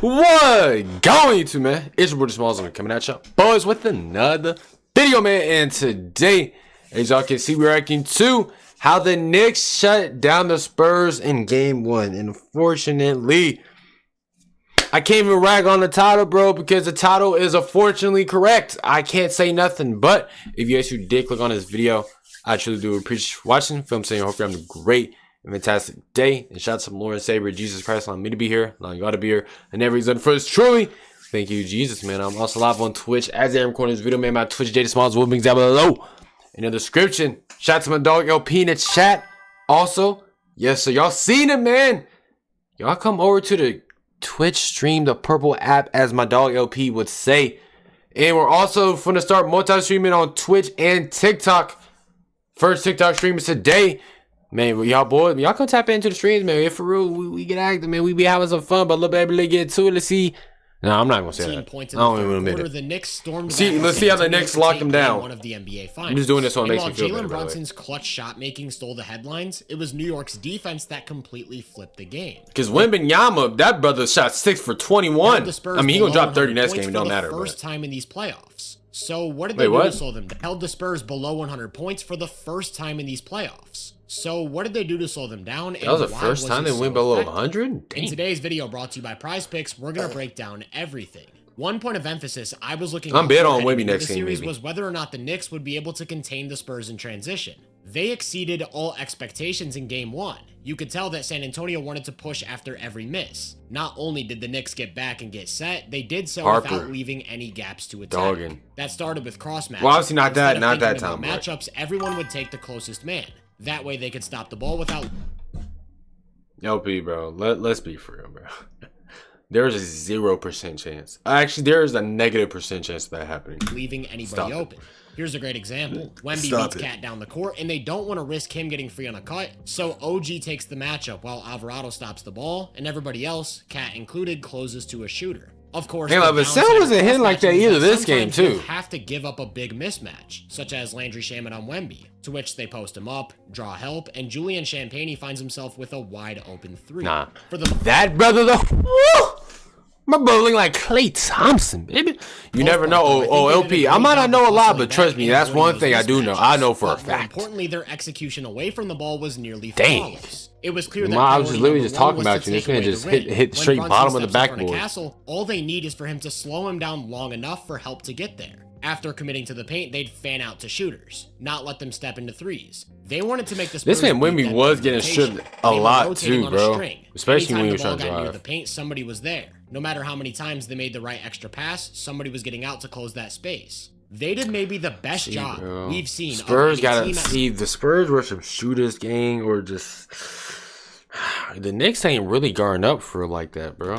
What going to, man? It's your brother Smalls coming at y'all boys with another video, man. And today, as y'all can see, we're reacting to how the Knicks shut down the Spurs in game 1. And unfortunately, I can't even rag on the title, bro, because the title is unfortunately correct. I can't say nothing. But if you actually did click on this video, I truly do appreciate you watching. Film saying, hope you're having a great and fantastic day. And shout out to Lord and Savior Jesus Christ, allowing me to be here, allowing God to be here, and every reason for us truly. Thank you, Jesus, man. I'm also live on Twitch as I'm recording this video, man. My Twitch J Smalls will be down below in the description. Shout out to my dog LP in the chat. Also, yes, so y'all seen it, man. Y'all come over to the Twitch stream, the purple app, as my dog LP would say. And we're also going to start multi-streaming on Twitch and TikTok. First TikTok stream is today. Man, y'all boys, y'all come tap into the streams, man. If for real, we get active, man. We be having some fun, but let's get to it. Let's see. No, I'm not gonna say that. I don't even admit it. The Knicks stormed let's see how the Knicks locked them down. One of the NBA finals. I'm just doing this so it makes me feel better. Jalen Brunson's clutch shot making stole the headlines. It was New York's defense that completely flipped the game. Because Wembanyama, that brother shot 6 for 21. I mean, he gonna drop 30 next game. It don't matter. First time in these playoffs. So what did they do to slow them down? Held the Spurs below 100 points for the first time in these playoffs. So what did they do to slow them down? That was the first time they went below 100? In today's video brought to you by Prize Picks, we're going to break down everything. One point of emphasis I was looking I'm bet on Wemby next game, series was whether or not the Knicks would be able to contain the Spurs in transition. They exceeded all expectations in game 1. You could tell that San Antonio wanted to push after every miss. Not only did the Knicks get back and get set, they did so without leaving any gaps to attack. That started with cross matchups. Well, obviously not that time. Matchups, everyone would take the closest man. That way they could stop the ball without... LP, bro, let's be for real, bro. There's a 0% chance. Actually, there is a -% chance of that happening. Leaving anybody open. Here's a great example. Wemby beats Cat down the court, and they don't want to risk him getting free on a cut, so OG takes the matchup while Alvarado stops the ball, and everybody else, Cat included, closes to a shooter. Of course, but Sam wasn't hitting like that either this game, too. Have to give up a big mismatch, such as Landry Shamet on Wemby, to which they post him up, draw help, and Julian Champagnie finds himself with a wide open 3. Nah, that brother though. Woo! My brother looking like Klay Thompson, baby. You never know. Oh, LP, I might not know a lot, but trust me, that's one thing I do know. I know for a fact. Importantly, their execution away from the ball was nearly flawless. It was clear that I was just literally just talking about you. This man just hit straight bottom of the backboard. All they need is for him to slow him down long enough for help to get there. After committing to the paint, they'd fan out to shooters, not let them step into threes. They wanted to make the Spurs. This man Wemby was getting stripped a lot too, bro. Especially when he was trying to drive. The paint, somebody was there. No matter how many times they made the right extra pass, somebody was getting out to close that space. They did maybe the best job we've seen. Spurs gotta see the Spurs were some shooters gang or just. The Knicks ain't really guarding up for like that, bro.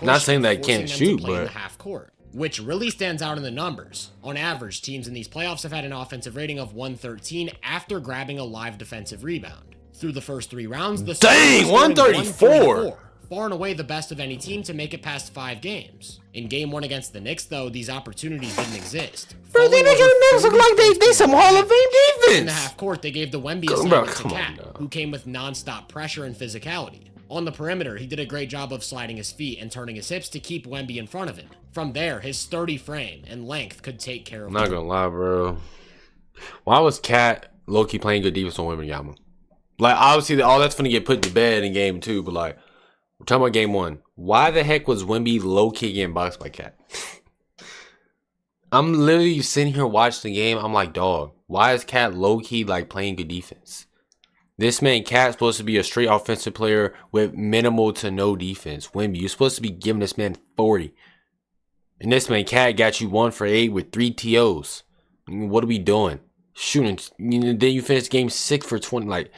Not saying that can't shoot, but half court, which really stands out in the numbers. On average, teams in these playoffs have had an offensive rating of 113 after grabbing a live defensive rebound. Through the first 3 rounds, the Spurs 134. Far and away the best of any team to make it past 5 games. In game 1 against the Knicks, though, these opportunities didn't exist. Bro, they make the Knicks look like they some Hall of Fame defense. In the half court, they gave the Wemby assignment to Cat, who came with non-stop pressure and physicality. On the perimeter, he did a great job of sliding his feet and turning his hips to keep Wemby in front of him. From there, his sturdy frame and length could take care of him. I'm not gonna lie, bro. Why was Cat low-key playing good defense on Wembanyama? Like, obviously, all that's gonna get put to bed in game 2, but like, we're talking about game 1. Why the heck was Wemby low-key getting boxed by Cat? I'm literally sitting here watching the game. I'm like, dog, why is Cat low-key like playing good defense? This man Cat's supposed to be a straight offensive player with minimal to no defense. Wemby, you're supposed to be giving this man 40. And this man Cat got you 1 for 8 with 3 TOs. I mean, what are we doing? Shooting. Then you finish game 6 for 20. Like,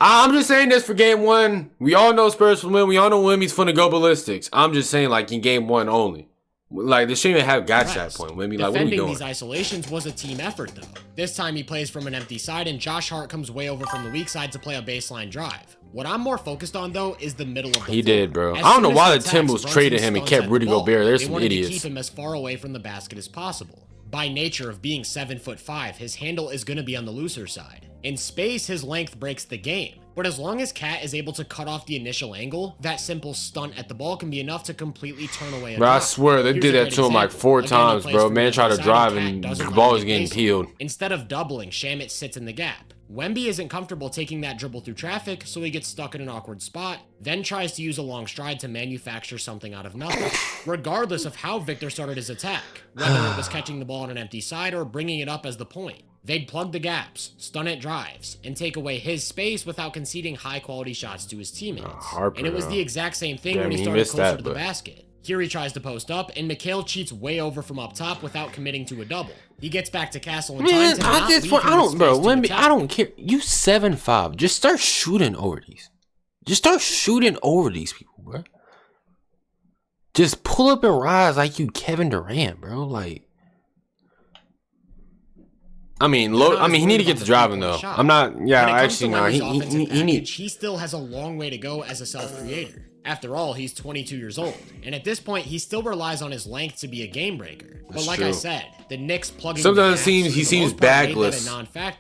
I'm just saying this for game 1. We all know Spurs will win. We all know Wemby's finna go ballistics. I'm just saying, like, in game 1 only. Like, they shouldn't even have got to that point. Wemby, like, what are we doing? These isolations was a team effort, though. This time he plays from an empty side, and Josh Hart comes way over from the weak side to play a baseline drive. What I'm more focused on, though, is the middle of the floor. He did, bro. I don't know why the Timberwolves traded him and kept Rudy Gobert. There's some idiots. They wanted to keep him as far away from the basket as possible. By nature of being 7'5", his handle is going to be on the looser side. In space, his length breaks the game. But as long as Cat is able to cut off the initial angle, that simple stunt at the ball can be enough to completely turn away a Bro, I drop. swear, they did that to him like 4 times, bro. Man tried to drive and the ball was getting peeled. Instead of doubling, Shamet sits in the gap. Wemby isn't comfortable taking that dribble through traffic, so he gets stuck in an awkward spot, then tries to use a long stride to manufacture something out of nothing, regardless of how Victor started his attack, whether it was catching the ball on an empty side or bringing it up as the point. They'd plug the gaps, stun at drives, and take away his space without conceding high-quality shots to his teammates. And it was the exact same thing when he started closer to the basket. Here he tries to post up, and Mikhail cheats way over from up top without committing to a double. He gets back to Castle in time to not leave him space Wemby, to I don't care. You 7'5". Just start shooting over these. Just start shooting over these people, bro. Just pull up and rise like you Kevin Durant, bro. Like, I mean, he need to get to driving though. I'm not. Yeah, actually, no. He still has a long way to go as a self-creator. After all, he's 22 years old, and at this point, he still relies on his length to be a game breaker. But like I said, the Knicks plugging. Sometimes he seems backless,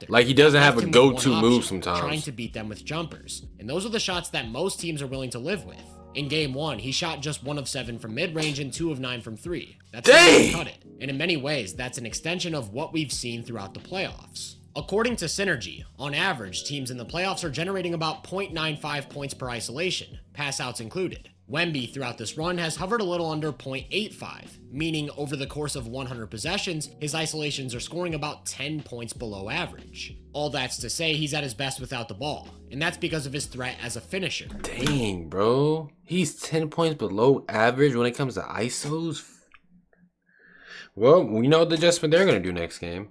like he doesn't have a go-to move. Sometimes trying to beat them with jumpers, and those are the shots that most teams are willing to live with. In Game 1, he shot just 1 of 7 from mid-range and 2 of 9 from 3. That's how he cut it. And in many ways, that's an extension of what we've seen throughout the playoffs. According to Synergy, on average, teams in the playoffs are generating about 0.95 points per isolation, pass-outs included. Wemby throughout this run has hovered a little under 0.85, meaning over the course of 100 possessions, his isolations are scoring about 10 points below average. All that's to say he's at his best without the ball, and that's because of his threat as a finisher. Dang, bro. He's 10 points below average when it comes to ISOs. Well, we know what the adjustment they're going to do next game.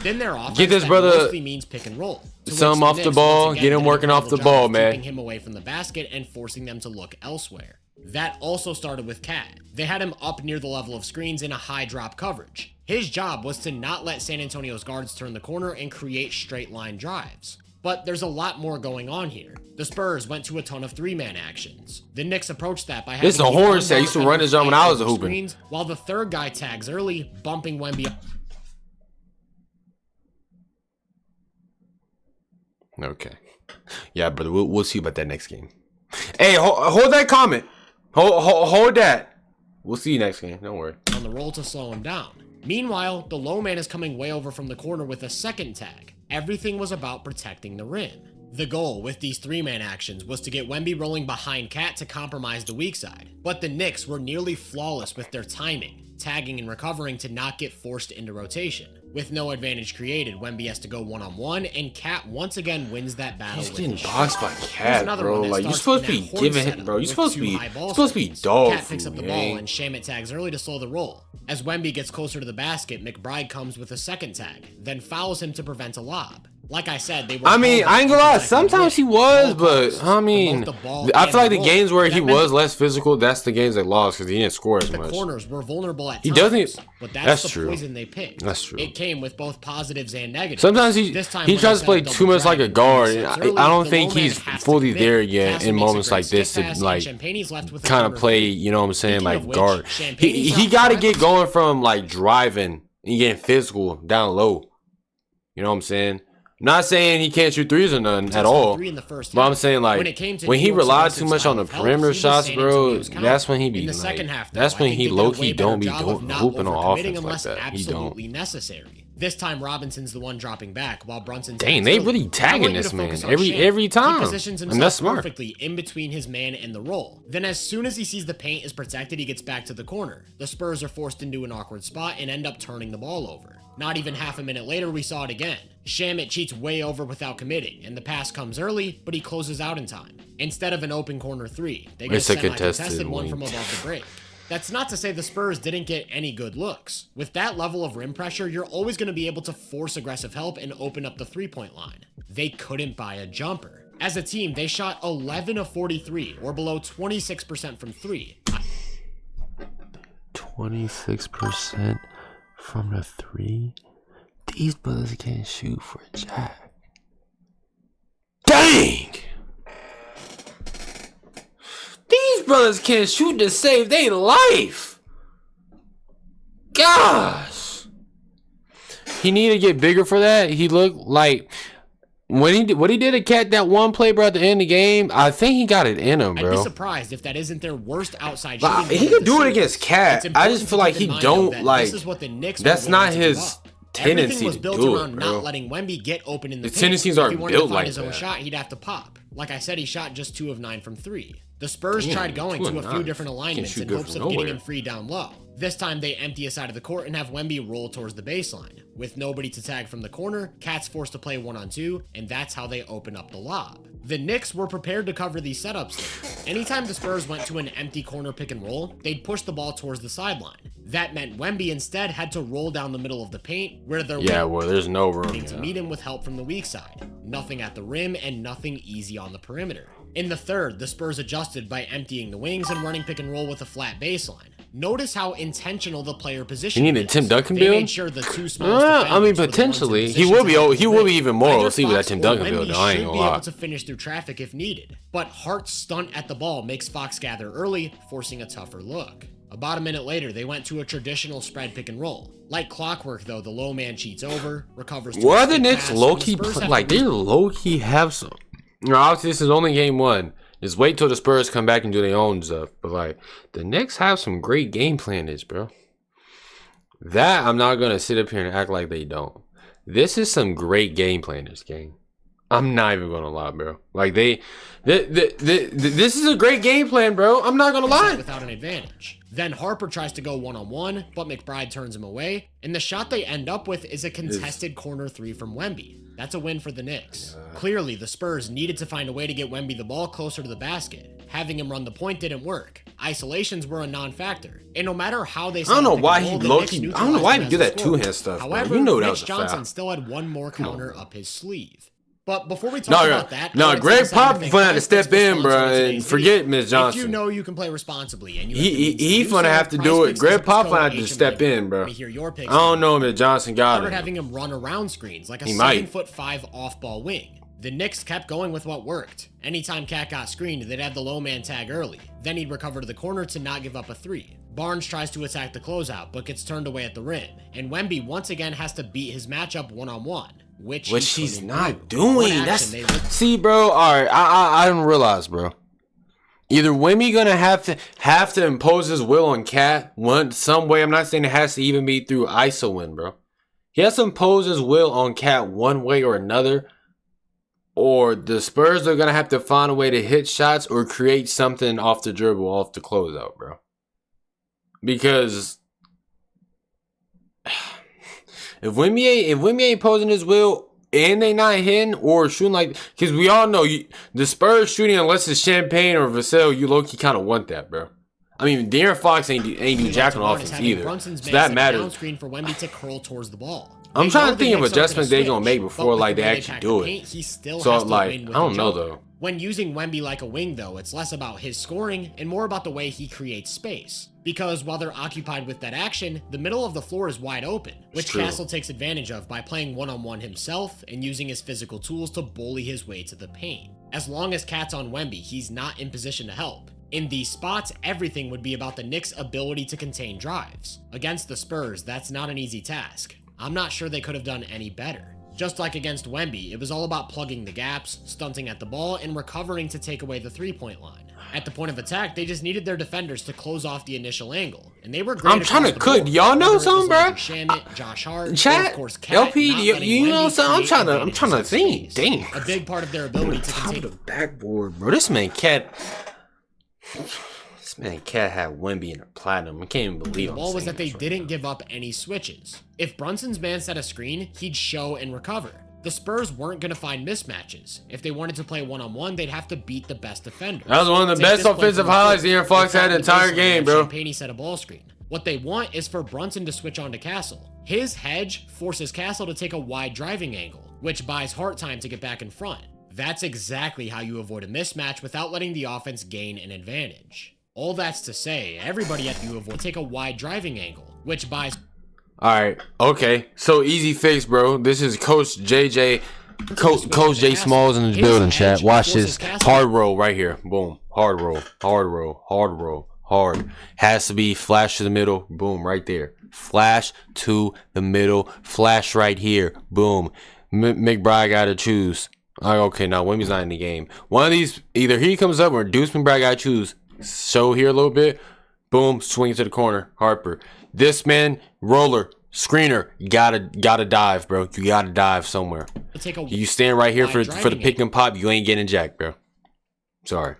Then their offense get this brother mostly means pick and roll. Some off the ball, get him working off the ball, man. Keeping him away from the basket and forcing them to look elsewhere. That also started with Cat. They had him up near the level of screens in a high drop coverage. His job was to not let San Antonio's guards turn the corner and create straight line drives. But there's a lot more going on here. The Spurs went to a ton of 3-man actions. The Knicks approached that by having... This is a horn set. I used to run this on when I was a hooping. While the third guy tags early, bumping Wemby. Okay. Yeah, brother. We'll see about that next game. Hey, hold that comment. Hold that. We'll see you next game. Don't worry. On the roll to slow him down. Meanwhile, the low man is coming way over from the corner with a second tag. Everything was about protecting the rim. The goal with these 3-man actions was to get Wemby rolling behind Cat to compromise the weak side. But the Knicks were nearly flawless with their timing, tagging and recovering to not get forced into rotation. With no advantage created, Wemby has to go one-on-one, and Cat once again wins that battle. He's getting boxed by Cat, bro. Like, you're supposed to be giving him, bro. You're supposed to be dog Cat picks up the ball, and Shamet tags early to slow the roll. As Wemby gets closer to the basket, McBride comes with a second tag, then fouls him to prevent a lob. Like I said, they were... I mean, I ain't gonna lie. Sometimes he was, but I mean, I feel like the games where he was less physical, that's the games they lost because he didn't score as much. The corners were vulnerable at times. He doesn't. But that's the poison they picked. That's true. It came with both positives and negatives. Sometimes he tries to play too much like a guard. I don't think he's fully there yet in moments like this to like kind of play. You know what I'm saying? Like guard. He got to get going from like driving and getting physical down low. You know what I'm saying? Not saying he can't shoot threes or nothing at all, but I'm saying like when he relied too much on the perimeter shots, bro, that's when he be like, that's when he low key don't be hooping on offense like that. He don't. This time Robinson's the one dropping back while Brunson. Dang, they really tagging this man every time. He positions himself perfectly in between his man and the roll. Then as soon as he sees the paint is protected, he gets back to the corner. The Spurs are forced into an awkward spot and end up turning the ball over. Not even half a minute later, we saw it again. Shamet cheats way over without committing, and the pass comes early, but he closes out in time. Instead of an open corner 3, they get a semi-contested one from above the break. That's not to say the Spurs didn't get any good looks. With that level of rim pressure, you're always going to be able to force aggressive help and open up the 3-point line. They couldn't buy a jumper. As a team, they shot 11 of 43, or below 26% from 3. 26% from the 3? These brothers can't shoot for a jack. Dang! These brothers can't shoot to save their life. Gosh. he needed to get bigger for that. He looked like when he did what he did to Cat that one play, bro, at the end of the game. I think he got it in him, bro. I'd be surprised if that isn't their worst outside shooting. He could do it against Cat. I just feel like he don't like. This is what the Knicks that's not his tendency was to built do around it, bro. not letting Wemby get open in the paint. tendencies aren't built like his own that. shot, he'd have to pop. Like I said, he shot just 2 of 9 from 3. The Spurs tried going to a few different alignments in hopes of getting him free down low. This time they empty a side of the court and have Wemby roll towards the baseline. With nobody to tag from the corner, Cat's forced to play 1-on-2, and that's how they open up the lob. The Knicks were prepared to cover these setups. Anytime the Spurs went to an empty corner pick and roll, they'd push the ball towards the sideline. That meant Wemby instead had to roll down the middle of the paint, where there there's no room to meet him with help from the weak side. Nothing at the rim and nothing easy on the perimeter. In the third, the Spurs adjusted by emptying the wings and running pick and roll with a flat baseline. Notice how intentional the player position. You need a Tim Duncan build? Made sure the two smallest I mean, potentially he will be even more OC with that Tim Duncan build. I ain't gonna lie. Able to finish through traffic if needed, but Hart's stunt at the ball makes Fox gather early, forcing a tougher look. About a minute later, they went to a traditional spread pick and roll. Like clockwork, though, the low man cheats over, recovers. What are the Knicks low-key like? They low-key have some. Obviously, this is only game 1. Just wait till the Spurs come back and do their own stuff. But like, the Knicks have some great game planners, bro. That I'm not gonna sit up here and act like they don't. This is some great game planners, gang. I'm not even gonna lie, bro. Like this is a great game plan, bro. I'm not gonna lie. Without an advantage. Then Harper tries to go 1-on-1, but McBride turns him away, and the shot they end up with is a contested corner 3 from Wemby. That's a win for the Knicks. Clearly, the Spurs needed to find a way to get Wemby the ball closer to the basket. Having him run the point didn't work. Isolations were a non-factor, and no matter how they, I don't know why he low-key. I don't know why he do that two-hand stuff. However, you know that Mitch was a Johnson foul. still had one more counter up his sleeve. But before we talk about that, Greg Popovich gonna have to step in, bro, and forget Miss Johnson. If you know you can play responsibly, and he's gonna have to do it. Greg Popovich gonna have to step in, bro. I don't know if Miss Johnson got it. Having him run around screens like a 7'5" off-ball wing. The Knicks kept going with what worked. Anytime Cat got screened, they'd have the low man tag early. Then he'd recover to the corner to not give up a 3. Barnes tries to attack the closeout, but gets turned away at the rim. And Wemby once again has to beat his matchup 1-on-1. Which he's not doing. See, bro. All right, I didn't realize, bro. Either Wemby gonna have to impose his will on Cat some way. I'm not saying it has to even be through ISO win, bro. He has to impose his will on Cat one way or another, or the Spurs are gonna have to find a way to hit shots or create something off the dribble, off the closeout, bro. Because if Wemby ain't posing his will and they not hitting or shooting like, because we all know the Spurs shooting unless it's Champagne or Vassell, you low-key kind of want that, bro. I mean, De'Aaron Fox ain't do jack on offense either, so that matters. For Wemby to curl towards the ball. I'm trying to think of adjustments they're gonna make before like they actually do it. So like, I don't know though. When using Wemby like a wing though, it's less about his scoring and more about the way he creates space. Because while they're occupied with that action, the middle of the floor is wide open, which Castle takes advantage of by playing 1-on-1 himself and using his physical tools to bully his way to the paint. As long as Cat's on Wemby, he's not in position to help. In these spots, everything would be about the Knicks' ability to contain drives. Against the Spurs, that's not an easy task. I'm not sure they could have done any better. Just like against Wemby, it was all about plugging the gaps, stunting at the ball, and recovering to take away the three-point line. At the point of attack, they just needed their defenders to close off the initial angle, and they were great. I'm trying to cook. Y'all know something, bro? Shamit, Josh Hart, Chat, of course, Cat, LP, you know something? I'm trying to think. Damn. A big part of their ability to contain the backboard, bro. This man Cat had Wemby in a platinum. I can't even believe it. The ball was that they didn't give up any switches. If Brunson's man set a screen, he'd show and recover. The Spurs weren't going to find mismatches. If they wanted to play 1-on-1, they'd have to beat the best defender. That was one of the best offensive highlights De'Aaron Fox had the entire game, bro. Champagne set a ball screen. What they want is for Brunson to switch on to Castle. His hedge forces Castle to take a wide driving angle, which buys Hart time to get back in front. That's exactly how you avoid a mismatch without letting the offense gain an advantage. All that's to say, everybody at U of will take a wide driving angle, which buys... Alright, okay. So easy fix, bro. This is Coach JJ. Coach J Smalls in the building, chat. Watch this. Hard roll right here. Boom. Hard roll. Hard roll. Hard roll. hard. Has to be flash to the middle. Boom, right there. Flash to the middle. Flash right here. Boom. McBride got to choose. Okay, now Wemby's not in the game. One of these, either he comes up or Deuce McBride got to choose. Show here a little bit. Boom, swing to the corner. Harper. This man, roller, screener. You gotta dive, bro. You gotta dive somewhere. You stand right here for the pick and pop. You ain't getting jack, bro. Sorry.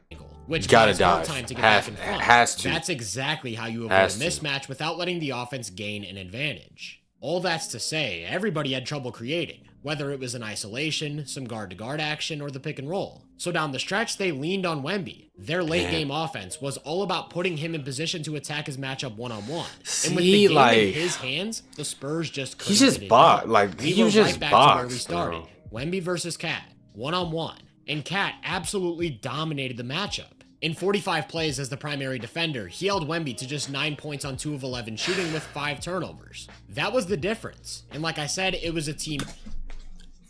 Which gotta dive. dive. Has to. That's exactly how you avoid a mismatch without letting the offense gain an advantage. All that's to say, everybody had trouble creating, whether it was in isolation, some guard-to-guard action, or the pick and roll. So down the stretch, they leaned on Wemby. Their late-game offense was all about putting him in position to attack his matchup one-on-one. And with the game in his hands, the Spurs just couldn't. He just bought. Like, he was just back to where we started. Wemby versus Cat, one-on-one. And Cat absolutely dominated the matchup. In 45 plays as the primary defender, he held Wemby to just 9 points on 2 of 11 shooting with 5 turnovers. That was the difference. And like I said, it was a team.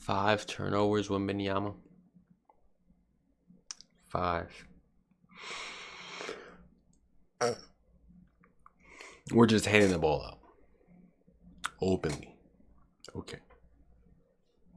5 turnovers, Wembanyama. 5. We're just handing the ball out. Openly. Okay.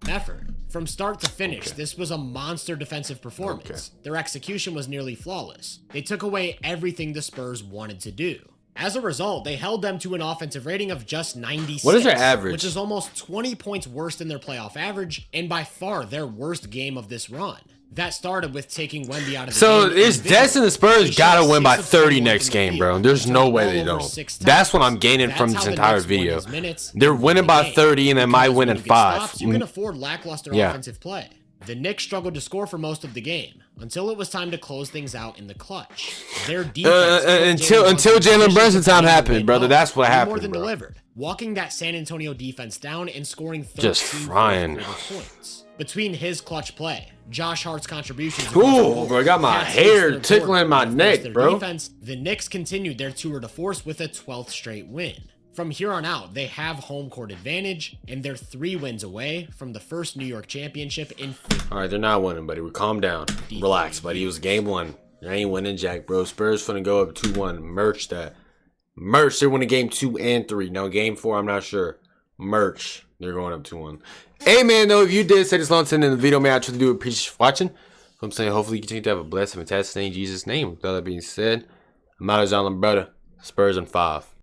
Effort. From start to finish, this was a monster defensive performance. Their execution was nearly flawless. They took away everything the Spurs wanted to do. As a result, they held them to an offensive rating of just 96. What is their average? Which is almost 20 points worse than their playoff average, and by far their worst game of this run. That started with taking Wemby out of the game. So it's destined the Spurs gotta win by 30 next game, bro. There's no way they don't. That's what I'm gaining from this entire video. They're winning by 30 and they might win in 5. You can afford lackluster offensive play. The Knicks struggled to score for most of the game until it was time to close things out in the clutch. Their defense until Jalen Brunson time happened, brother. That's what happened. More than bro. delivered, walking that San Antonio defense down and scoring 13 just frying points. Between his clutch play, Josh Hart's contributions. Ooh, bro, I got my hair tickling my neck, bro. Defense, the Knicks continued their tour de force with a 12th straight win. From here on out, they have home court advantage, and they're 3 wins away from the first New York championship in. All right, they're not winning, buddy. We calm down, relax, buddy. It was game 1. They ain't winning, Jack, bro. Spurs finna go up 2-1. Merch that. Merch. They're winning game 2 and 3. No, game 4, I'm not sure. Merch. They're going up 2-1. Hey, man, though, if you did say this long time in the video, man, I truly do appreciate you watching. So I'm saying, hopefully, you continue to have a blessed and fantastic day in Jesus' name. With all that being said, I'm out of Allen, brother. Spurs in 5.